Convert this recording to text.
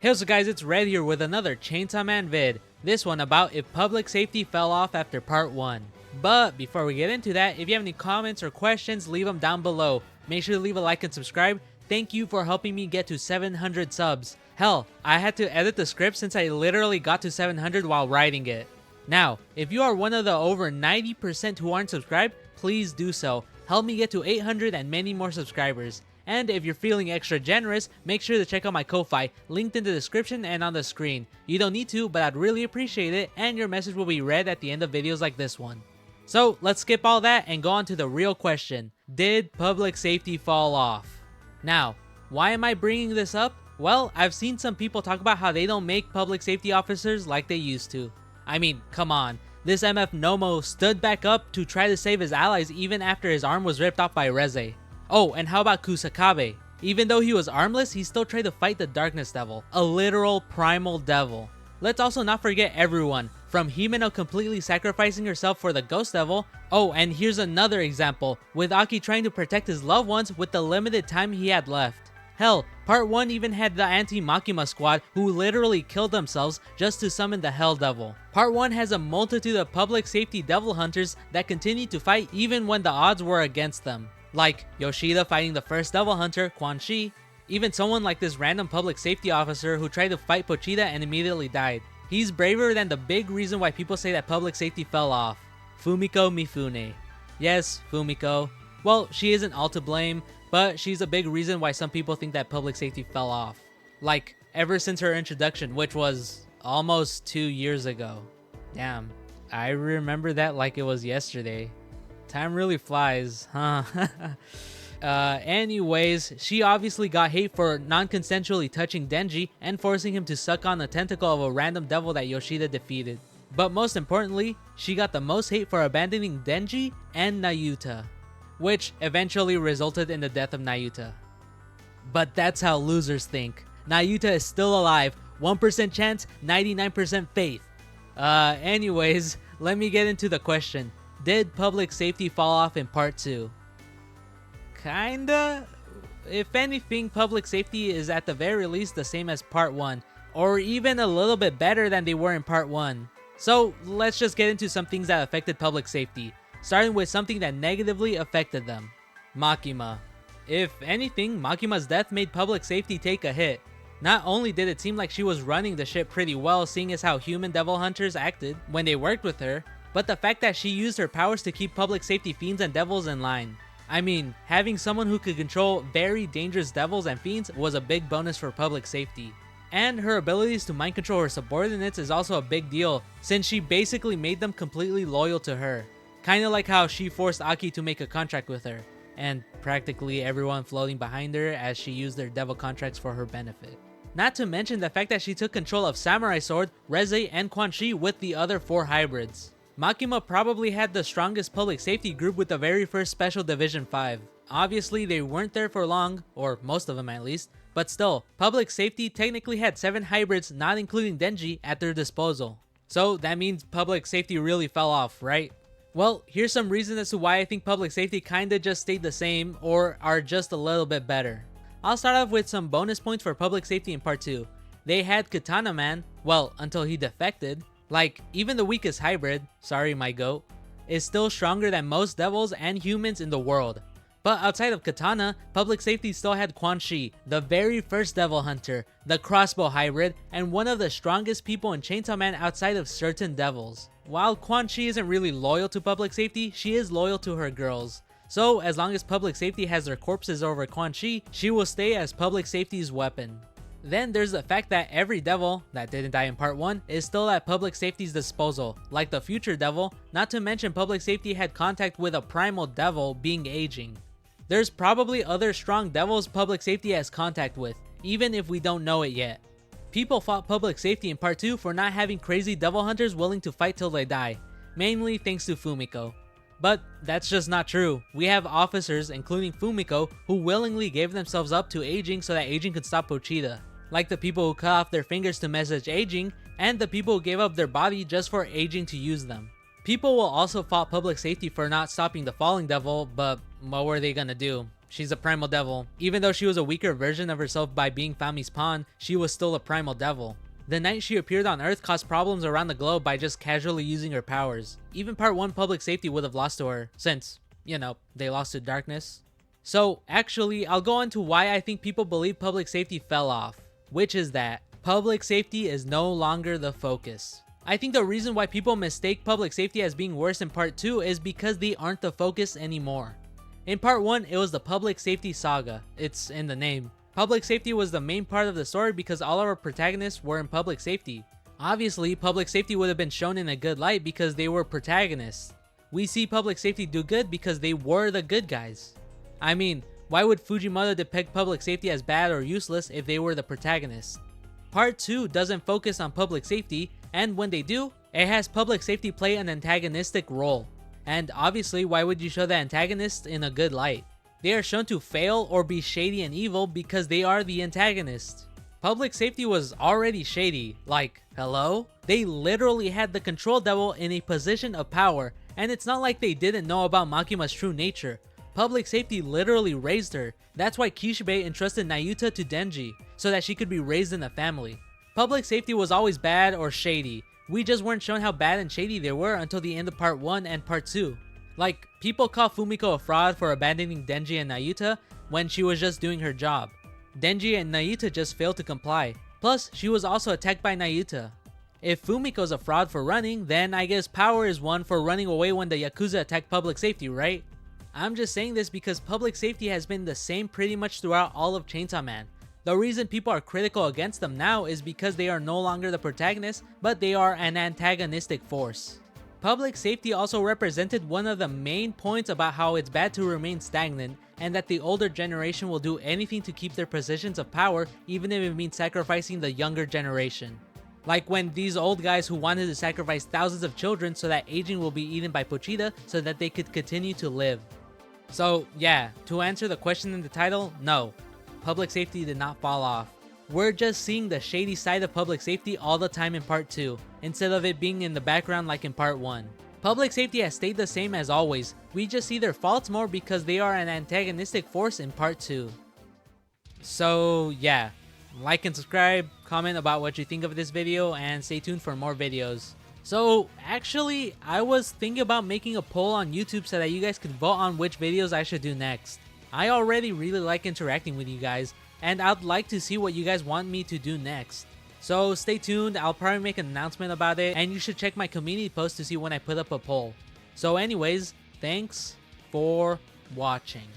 Hey, what's up guys, it's Red here with another Chainsaw Man vid. This one about if public safety fell off after part 1. But before we get into that, if you have any comments or questions, leave them down below. Make sure to leave a like and subscribe. Thank you for helping me get to 700 subs. Hell, I had to edit the script since I literally got to 700 while writing it. Now, if you are one of the over 90% who aren't subscribed, please do so. Help me get to 800 and many more subscribers. And if you're feeling extra generous, make sure to check out my Ko-Fi, linked in the description and on the screen. You don't need to, but I'd really appreciate it, and your message will be read at the end of videos like this one. So let's skip all that and go on to the real question. Did public safety fall off? Now, why am I bringing this up? Well, I've seen some people talk about how they don't make public safety officers like they used to. I mean, come on. This MF Nomo stood back up to try to save his allies even after his arm was ripped off by Reze. Oh, and how about Kusakabe? Even though he was armless, he still tried to fight the Darkness Devil, a literal primal devil. Let's also not forget everyone, from Himeno completely sacrificing herself for the Ghost Devil. Oh, and here's another example, with Aki trying to protect his loved ones with the limited time he had left. Hell, part 1 even had the anti-Makima squad who literally killed themselves just to summon the Hell Devil. Part 1 has a multitude of public safety devil hunters that continued to fight even when the odds were against them. Like Yoshida fighting the first devil hunter, Quan Chi. Even someone like this random public safety officer who tried to fight Pochita and immediately died. He's braver than the big reason why people say that public safety fell off. Fumiko Mifune. Yes, Fumiko. Well, she isn't all to blame, but she's a big reason why some people think that public safety fell off. Like, ever since her introduction, which was almost 2 years ago. Damn, I remember that like it was yesterday. Time really flies, huh? Anyways, she obviously got hate for non-consensually touching Denji and forcing him to suck on the tentacle of a random devil that Yoshida defeated. But most importantly, she got the most hate for abandoning Denji and Nayuta, which eventually resulted in the death of Nayuta. But that's how losers think. Nayuta is still alive, 1% chance, 99% faith. Anyways, let me get into the question. Did public safety fall off in part 2? Kinda. If anything, public safety is at the very least the same as part 1, or even a little bit better than they were in part 1. So let's just get into some things that affected public safety, starting with something that negatively affected them. Makima. If anything, Makima's death made public safety take a hit. Not only did it seem like she was running the ship pretty well, seeing as how human devil hunters acted when they worked with her, but the fact that she used her powers to keep public safety fiends and devils in line. I mean, having someone who could control very dangerous devils and fiends was a big bonus for public safety. And her abilities to mind control her subordinates is also a big deal, since she basically made them completely loyal to her. Kinda like how she forced Aki to make a contract with her, and practically everyone floating behind her as she used their devil contracts for her benefit. Not to mention the fact that she took control of Samurai Sword, Reze, and Quan Chi with the other 4 hybrids. Makima probably had the strongest public safety group with the very first Special Division 5. Obviously, they weren't there for long, or most of them at least, but still, public safety technically had 7 hybrids, not including Denji, at their disposal. So that means public safety really fell off, right? Well, here's some reasons as to why I think public safety kinda just stayed the same, or are just a little bit better. I'll start off with some bonus points for public safety in part 2. They had Katana Man, well, until he defected. Like, even the weakest hybrid, sorry my goat, is still stronger than most devils and humans in the world. But outside of Katana, public safety still had Quan Chi, the very first devil hunter, the crossbow hybrid, and one of the strongest people in Chainsaw Man outside of certain devils. While Quan Chi isn't really loyal to public safety, she is loyal to her girls. So as long as public safety has their corpses over Quan Chi, she will stay as public safety's weapon. Then there's the fact that every devil that didn't die in part 1 is still at public safety's disposal, like the future devil, not to mention public safety had contact with a primal devil being aging. There's probably other strong devils public safety has contact with, even if we don't know it yet. People fought public safety in part 2 for not having crazy devil hunters willing to fight till they die, mainly thanks to Fumiko. But that's just not true. We have officers, including Fumiko, who willingly gave themselves up to aging so that aging could stop Pochita. Like the people who cut off their fingers to message aging, and the people who gave up their body just for aging to use them. People will also fault public safety for not stopping the falling devil, but what were they gonna do? she's a primal devil. Even though she was a weaker version of herself by being Fami's pawn, she was still a primal devil. The night she appeared on Earth caused problems around the globe by just casually using her powers. Even part 1 public safety would have lost to her, since, you know, they lost to darkness. So actually, I'll go on to why I think people believe public safety fell off, which is that public safety is no longer the focus. I think the reason why people mistake public safety as being worse in part 2 is because they aren't the focus anymore. In part 1, it was the public safety saga. It's in the name. Public safety was the main part of the story because all our protagonists were in public safety. Obviously, public safety would have been shown in a good light because they were protagonists. We see public safety do good because they were the good guys. I mean, why would Fujimoto depict public safety as bad or useless if they were the protagonists? Part 2 doesn't focus on public safety, and when they do, it has public safety play an antagonistic role. And obviously, why would you show the antagonists in a good light? They are shown to fail or be shady and evil because they are the antagonists. Public safety was already shady, like, hello? They literally had the control devil in a position of power, and it's not like they didn't know about Makima's true nature. Public safety literally raised her. That's why Kishibe entrusted Nayuta to Denji, so that she could be raised in a family. Public safety was always bad or shady. We just weren't shown how bad and shady they were until the end of part 1 and part 2. Like, people call Fumiko a fraud for abandoning Denji and Nayuta when she was just doing her job. Denji and Nayuta just failed to comply. Plus, she was also attacked by Nayuta. If Fumiko's a fraud for running, then I guess Power is one for running away when the Yakuza attacked public safety, right? I'm just saying this because public safety has been the same pretty much throughout all of Chainsaw Man. The reason people are critical against them now is because they are no longer the protagonists, but they are an antagonistic force. Public safety also represented one of the main points about how it's bad to remain stagnant, and that the older generation will do anything to keep their positions of power even if it means sacrificing the younger generation. Like when these old guys who wanted to sacrifice thousands of children so that aging will be eaten by Pochita so that they could continue to live. So yeah, to answer the question in the title, no, public safety did not fall off. We're just seeing the shady side of public safety all the time in part 2, instead of it being in the background like in part 1. Public safety has stayed the same as always, we just see their faults more because they are an antagonistic force in part 2. So yeah, like and subscribe, comment about what you think of this video, and stay tuned for more videos. So actually, I was thinking about making a poll on YouTube so that you guys could vote on which videos I should do next. I already really like interacting with you guys, and I'd like to see what you guys want me to do next. So stay tuned, I'll probably make an announcement about it, and you should check my community post to see when I put up a poll. So anyways, thanks for watching.